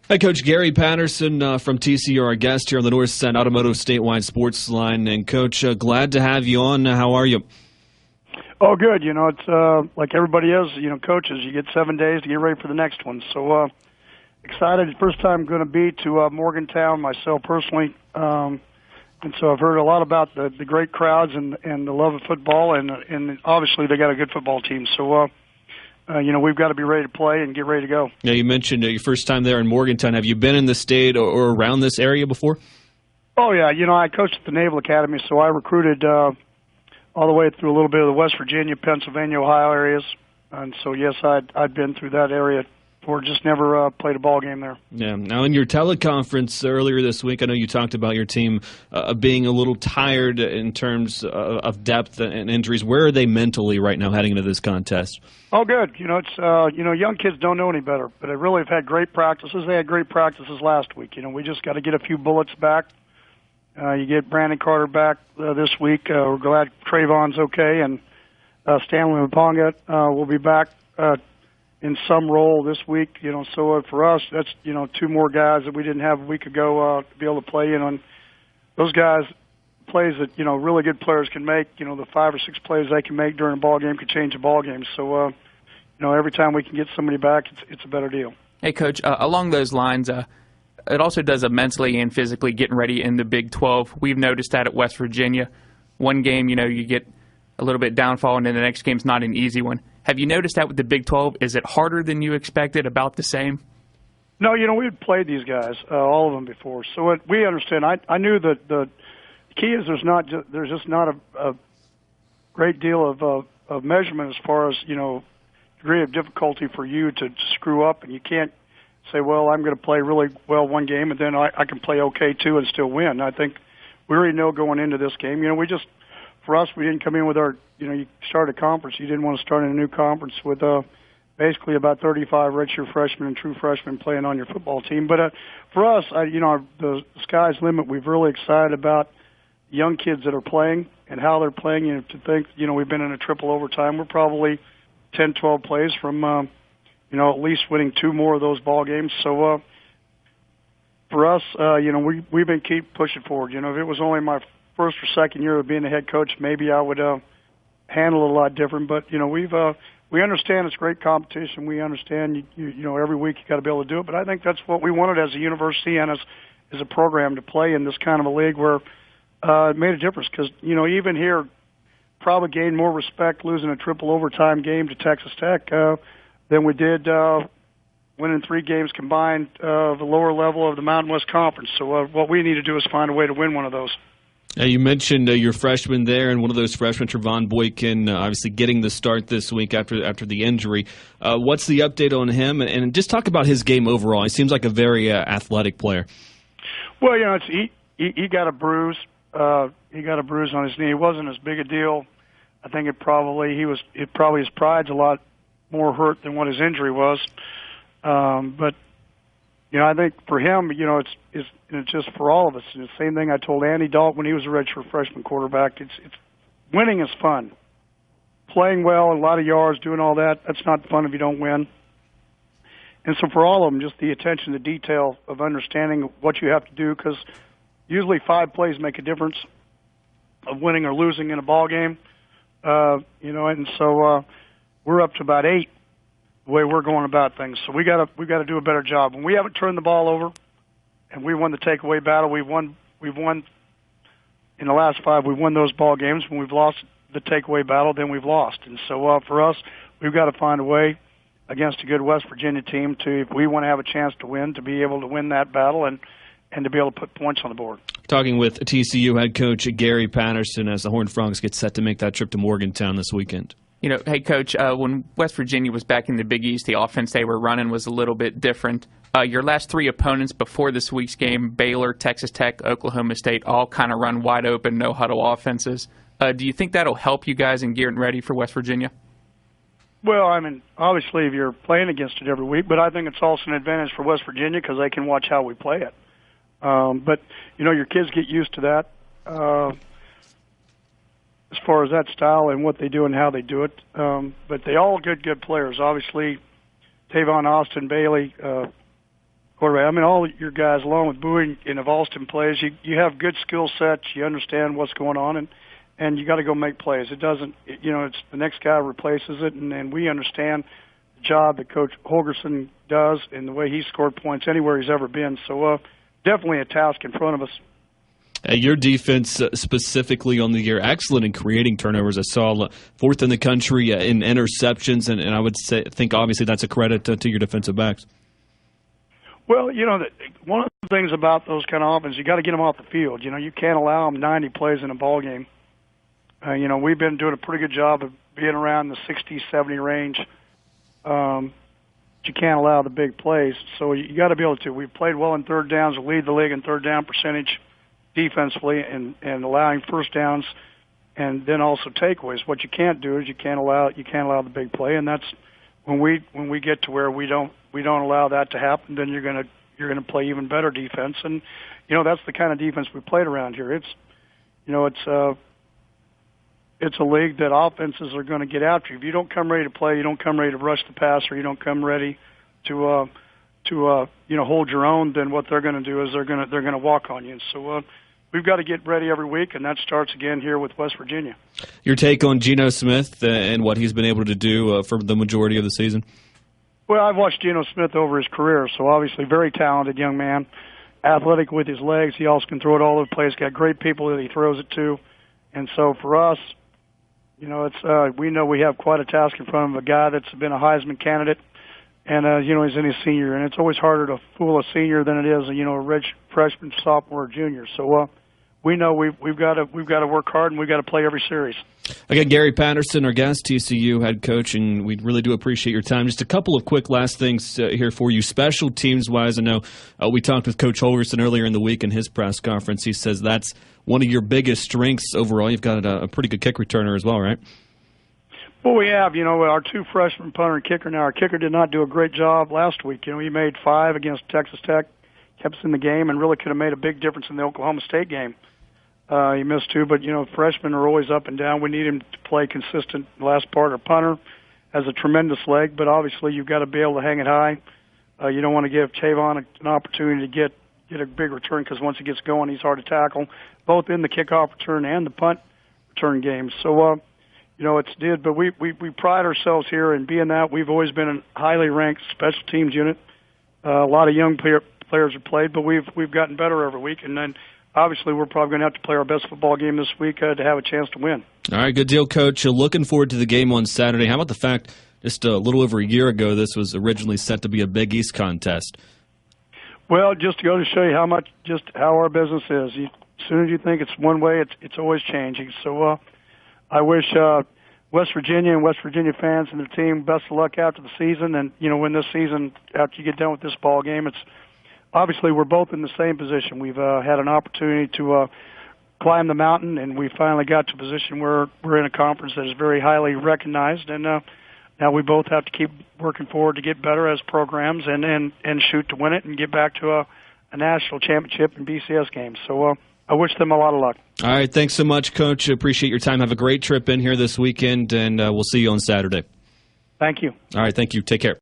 Hi, Coach Gary Patterson from TCU, our guest here on the North Side Automotive Statewide Sports Line. And, Coach, glad to have you on. How are you? Oh, good. It's like everybody is, coaches. You get 7 days to get ready for the next one. So excited. First time I'm going to be to Morgantown myself personally. And so I've heard a lot about the great crowds and the love of football. And obviously they got a good football team. So we've got to be ready to play and get ready to go. Yeah, you mentioned your first time there in Morgantown. Have you been in the state or around this area before? Oh, yeah. I coached at the Naval Academy, so I recruited all the way through a little bit of the West Virginia, Pennsylvania, Ohio areas. And so, yes, I'd been through that area before, just never played a ball game there. Yeah. Now, in your teleconference earlier this week, I know you talked about your team being a little tired in terms of depth and injuries. Where are they mentally right now heading into this contest? Oh, good. It's young kids don't know any better, but they really have had great practices. They had great practices last week. We just got to get a few bullets back. You get Brandon Carter back this week. We're glad Trevone's okay, and Stanley Maponga will be back in some role this week. So for us, that's two more guys that we didn't have a week ago to be able to play in on. Those guys, plays that really good players can make. The 5 or 6 plays they can make during a ball game could change a ball game. So every time we can get somebody back, it's a better deal. Hey, Coach, along those lines, it also does a mentally and physically getting ready in the Big 12. We've noticed that at West Virginia. One game, you get a little bit downfall, and then the next game's not an easy one. Have you noticed that with the Big 12? Is it harder than you expected, about the same? No, we had played these guys, all of them before. So we understand. I knew that the key is there's just not a great deal of measurement as far as, degree of difficulty for you to screw up, and you can't say, well, I'm going to play really well one game, and then I can play okay too and still win. I think we already know going into this game. For us, we didn't come in with our, you start a conference. You didn't want to start in a new conference with basically about 35 redshirt freshmen and true freshmen playing on your football team. But for us, the sky's the limit. We're really excited about young kids that are playing and how they're playing. To think, we've been in a triple overtime. We're probably 10, 12 plays from at least winning 2 more of those ball games. So for us, we've been keep pushing forward. If it was only my first or second year of being the head coach, maybe I would handle it a lot different. But we understand it's great competition. We understand every week you got to be able to do it. But I think that's what we wanted as a university and as a program to play in this kind of a league where it made a difference. Because even here, probably gained more respect losing a triple overtime game to Texas Tech than we did winning 3 games combined, the lower level of the Mountain West Conference. So what we need to do is find a way to win one of those. You mentioned your freshman there, and one of those freshmen, Trevone Boykin, obviously getting the start this week after the injury. What's the update on him? And just talk about his game overall. He seems like a very athletic player. Well, he got a bruise. He got a bruise on his knee. It wasn't as big a deal. I think probably his pride's a lot more hurt than what his injury was. But I think for him, it's just for all of us. And the same thing I told Andy Dalton when he was a redshirt freshman quarterback. It's winning is fun. Playing well, a lot of yards, doing all that, that's not fun if you don't win. And so for all of them, just the attention to detail of understanding what you have to do, because usually 5 plays make a difference of winning or losing in a ball game. And so we're up to about 8 the way we're going about things. So we got to do a better job. When we haven't turned the ball over, and we won the takeaway battle, we've won in the last 5. We've won those ball games. When we've lost the takeaway battle, then we've lost. And so for us, we've got to find a way against a good West Virginia team if we want to have a chance to win, to be able to win that battle and to be able to put points on the board. Talking with TCU head coach Gary Patterson as the Horned Frogs get set to make that trip to Morgantown this weekend. Hey, Coach, when West Virginia was back in the Big East, the offense they were running was a little bit different. Your last 3 opponents before this week's game, Baylor, Texas Tech, Oklahoma State, all kind of run wide open, no huddle offenses. Do you think that'll help you guys in getting ready for West Virginia? Well, obviously if you're playing against it every week, but I think it's also an advantage for West Virginia because they can watch how we play it. But, your kids get used to that as far as that style and what they do and how they do it. But they all good players. Obviously, Tavon Austin, Bailey, quarterback I mean, all your guys, along with Bowie and if Alston plays, you have good skill sets. You understand what's going on, and you got to go make plays. It doesn't, it's the next guy replaces it, and we understand the job that Coach Holgerson does and the way he scored points anywhere he's ever been. So definitely a task in front of us. Your defense specifically on the year, excellent in creating turnovers. I saw fourth in the country in interceptions, and I would think obviously that's a credit to your defensive backs. Well, one of the things about those kind of offenses, you got to get them off the field. You can't allow them 90 plays in a ball game. We've been doing a pretty good job of being around the 60, 70 range. But you can't allow the big plays, so you got to be able to. We've played well in third downs. We lead the league in third down percentage defensively and allowing first downs and then also takeaways. What you can't do is you can't allow the big play, and that's when we get to where we don't allow that to happen. Then you're gonna play even better defense, and that's the kind of defense we played around here. It's a league that offenses are going to get after you. If you don't come ready to play, you don't come ready to rush the passer, you don't come ready to hold your own, then what they're going to do is they're going to walk on you. And so we've got to get ready every week, and that starts again here with West Virginia. Your take on Geno Smith and what he's been able to do for the majority of the season? Well, I've watched Geno Smith over his career, so obviously very talented young man, athletic with his legs. He also can throw it all over the place, got great people that he throws it to. And so for us, we know we have quite a task in front of a guy that's been a Heisman candidate, and he's in his senior, and it's always harder to fool a senior than it is a rich freshman, sophomore, or junior. So we know we've got to work hard, and we've got to play every series. Again, Gary Patterson, our guest, TCU head coach, and we really do appreciate your time. Just a couple of quick last things here for you. Special teams-wise, I know we talked with Coach Holgerson earlier in the week in his press conference. He says that's one of your biggest strengths overall. You've got a pretty good kick returner as well, right? Well, we have. Our two freshmen, punter and kicker. Now, our kicker did not do a great job last week. He made 5 against Texas Tech, kept us in the game, and really could have made a big difference in the Oklahoma State game. He missed 2, but, freshmen are always up and down. We need him to play consistent last part. Our punter has a tremendous leg, but obviously you've got to be able to hang it high. You don't want to give Trevone an opportunity to get a big return because once he gets going, he's hard to tackle, both in the kickoff return and the punt return games. So, but we pride ourselves here in being that. We've always been a highly ranked special teams unit. A lot of young players have played, but we've gotten better every week, and then obviously, we're probably going to have to play our best football game this week to have a chance to win. All right, good deal, Coach. Looking forward to the game on Saturday. How about the fact just a little over a year ago this was originally set to be a Big East contest? Well, just to go to show you how our business is. As soon as you think it's one way, it's always changing. So I wish West Virginia and West Virginia fans and their team best of luck after the season. And, when this season, after you get done with this ball game, obviously, we're both in the same position. We've had an opportunity to climb the mountain, and we finally got to a position where we're in a conference that is very highly recognized. And now we both have to keep working forward to get better as programs and shoot to win it and get back to a national championship and BCS games. So I wish them a lot of luck. All right, thanks so much, Coach. Appreciate your time. Have a great trip in here this weekend, and we'll see you on Saturday. Thank you. All right, thank you. Take care.